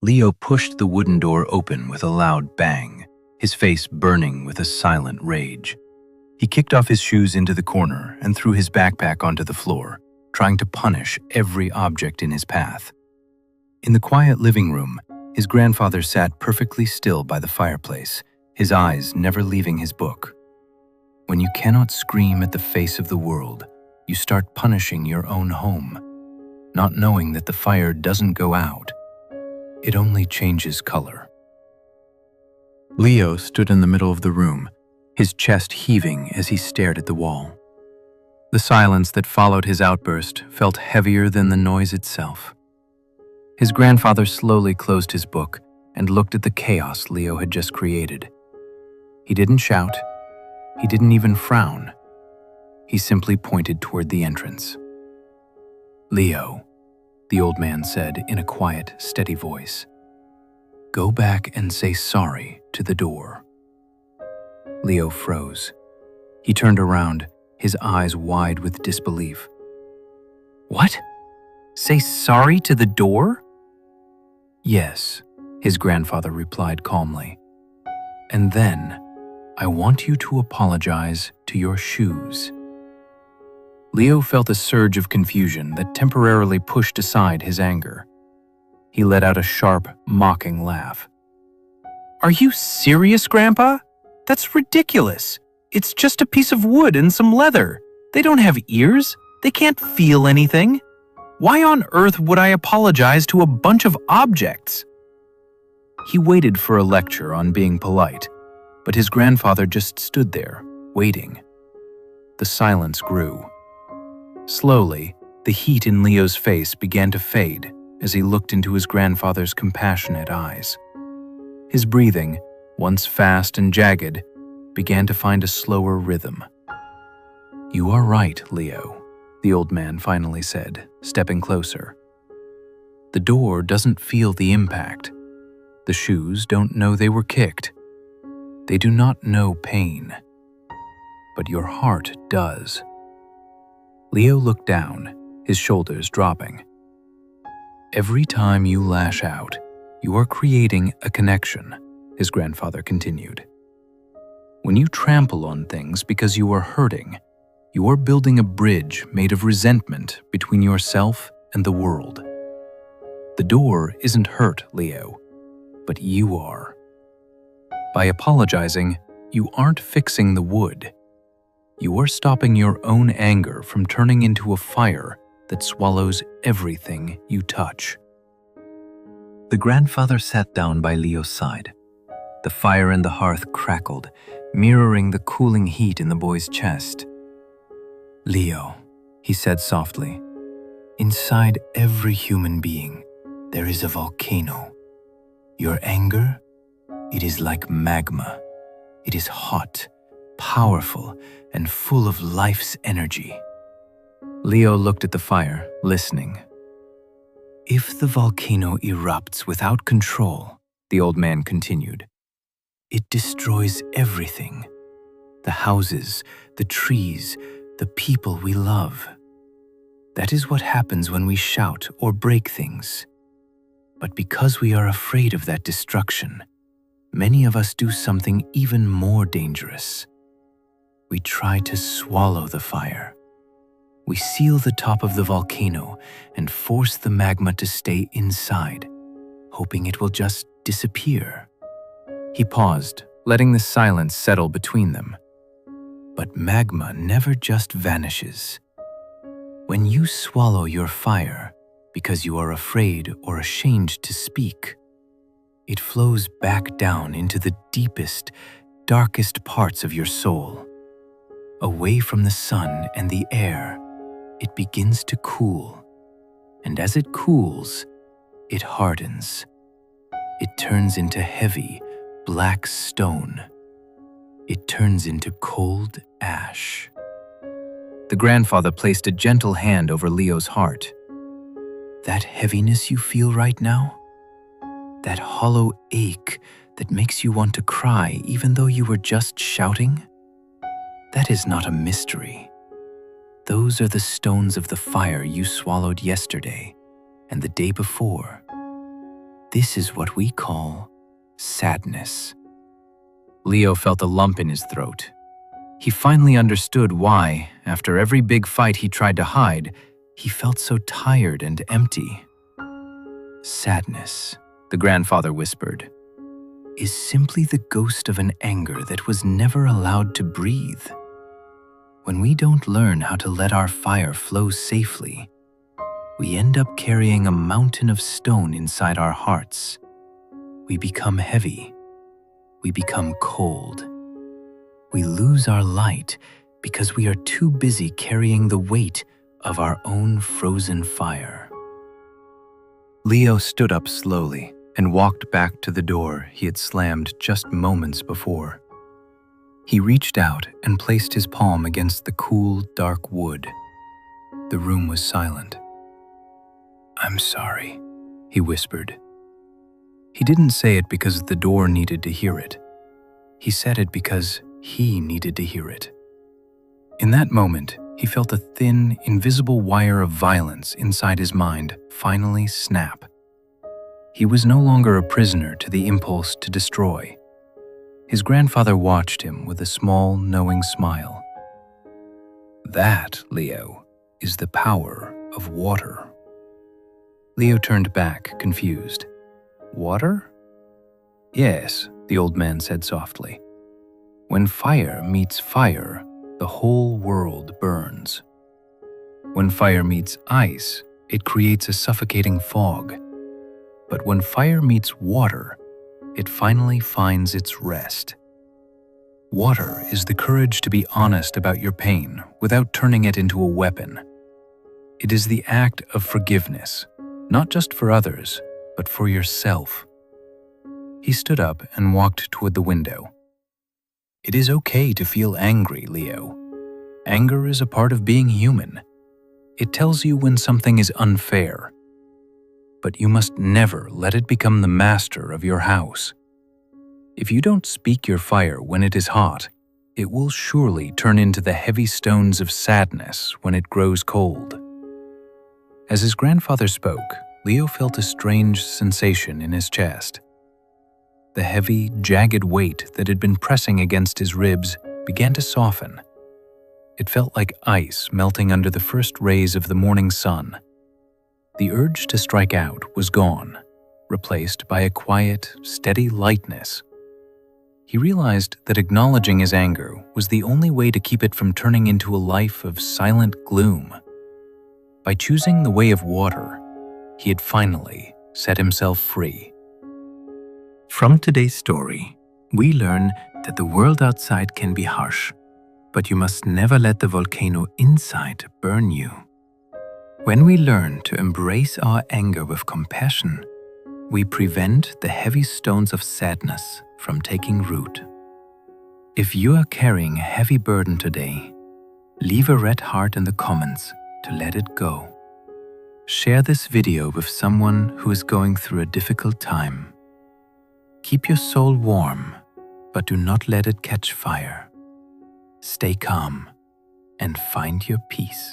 Leo pushed the wooden door open with a loud bang, his face burning with a silent rage. He kicked off his shoes into the corner and threw his backpack onto the floor, trying to punish every object in his path. In the quiet living room, his grandfather sat perfectly still by the fireplace, his eyes never leaving his book. When you cannot scream at the face of the world, you start punishing your own home, not knowing that the fire doesn't go out. It only changes color. Leo stood in the middle of the room, his chest heaving as he stared at the wall. The silence that followed his outburst felt heavier than the noise itself. His grandfather slowly closed his book and looked at the chaos Leo had just created. He didn't shout. He didn't even frown. He simply pointed toward the entrance. "Leo," the old man said in a quiet, steady voice, "go back and say sorry to the door." Leo froze. He turned around, his eyes wide with disbelief. "What? Say sorry to the door?" "Yes," his grandfather replied calmly. "And then, I want you to apologize to your shoes." Leo felt a surge of confusion that temporarily pushed aside his anger. He let out a sharp, mocking laugh. "Are you serious, Grandpa? That's ridiculous. It's just a piece of wood and some leather. They don't have ears. They can't feel anything. Why on earth would I apologize to a bunch of objects?" He waited for a lecture on being polite, but his grandfather just stood there, waiting. The silence grew. Slowly, the heat in Leo's face began to fade as he looked into his grandfather's compassionate eyes. His breathing, once fast and jagged, began to find a slower rhythm. "You are right, Leo," the old man finally said, stepping closer. "The door doesn't feel the impact. The shoes don't know they were kicked. They do not know pain. But your heart does." Leo looked down, his shoulders dropping. "Every time you lash out, you are creating a connection," his grandfather continued. "When you trample on things because you are hurting, you are building a bridge made of resentment between yourself and the world. The door isn't hurt, Leo, but you are. By apologizing, you aren't fixing the wood. You are stopping your own anger from turning into a fire that swallows everything you touch." The grandfather sat down by Leo's side. The fire in the hearth crackled, mirroring the cooling heat in the boy's chest. "Leo," he said softly, "inside every human being, there is a volcano. Your anger, it is like magma. It is hot, powerful, and full of life's energy." Leo looked at the fire, listening. "If the volcano erupts without control," the old man continued, "it destroys everything. The houses, the trees, the people we love. That is what happens when we shout or break things. But because we are afraid of that destruction, many of us do something even more dangerous. We try to swallow the fire. We seal the top of the volcano and force the magma to stay inside, hoping it will just disappear." He paused, letting the silence settle between them. "But magma never just vanishes. When you swallow your fire because you are afraid or ashamed to speak, it flows back down into the deepest, darkest parts of your soul. Away from the sun and the air, it begins to cool. And as it cools, it hardens. It turns into heavy, black stone. It turns into cold ash." The grandfather placed a gentle hand over Leo's heart. "That heaviness you feel right now? That hollow ache that makes you want to cry even though you were just shouting? That is not a mystery. Those are the stones of the fire you swallowed yesterday and the day before. This is what we call sadness. Leo felt a lump in his throat. He finally understood why, after every big fight he tried to hide, he felt so tired and empty. Sadness, the grandfather whispered, is simply the ghost of an anger that was never allowed to breathe. When we don't learn how to let our fire flow safely, we end up carrying a mountain of stone inside our hearts. We become heavy. We become cold. We lose our light because we are too busy carrying the weight of our own frozen fire. Leo stood up slowly and walked back to the door he had slammed just moments before. He reached out and placed his palm against the cool, dark wood. The room was silent. "I'm sorry," he whispered. He didn't say it because the door needed to hear it. He said it because he needed to hear it. In that moment, he felt a thin, invisible wire of violence inside his mind finally snap. He was no longer a prisoner to the impulse to destroy. His grandfather watched him with a small, knowing smile. "That, Leo, is the power of water." Leo turned back, confused. "Water?" "Yes," the old man said softly. "When fire meets fire, the whole world burns. When fire meets ice, it creates a suffocating fog. But when fire meets water, it finally finds its rest. Water is the courage to be honest about your pain without turning it into a weapon. It is the act of forgiveness, not just for others, but for yourself." He stood up and walked toward the window. "It is okay to feel angry, Leo. Anger is a part of being human. It tells you when something is unfair. But you must never let it become the master of your house. If you don't speak your fire when it is hot, it will surely turn into the heavy stones of sadness when it grows cold." As his grandfather spoke, Leo felt a strange sensation in his chest. The heavy, jagged weight that had been pressing against his ribs began to soften. It felt like ice melting under the first rays of the morning sun. The urge to strike out was gone, replaced by a quiet, steady lightness. He realized that acknowledging his anger was the only way to keep it from turning into a life of silent gloom. By choosing the way of water, he had finally set himself free. From today's story, we learn that the world outside can be harsh, but you must never let the volcano inside burn you. When we learn to embrace our anger with compassion, we prevent the heavy stones of sadness from taking root. If you are carrying a heavy burden today, leave a red heart in the comments to let it go. Share this video with someone who is going through a difficult time. Keep your soul warm, but do not let it catch fire. Stay calm and find your peace.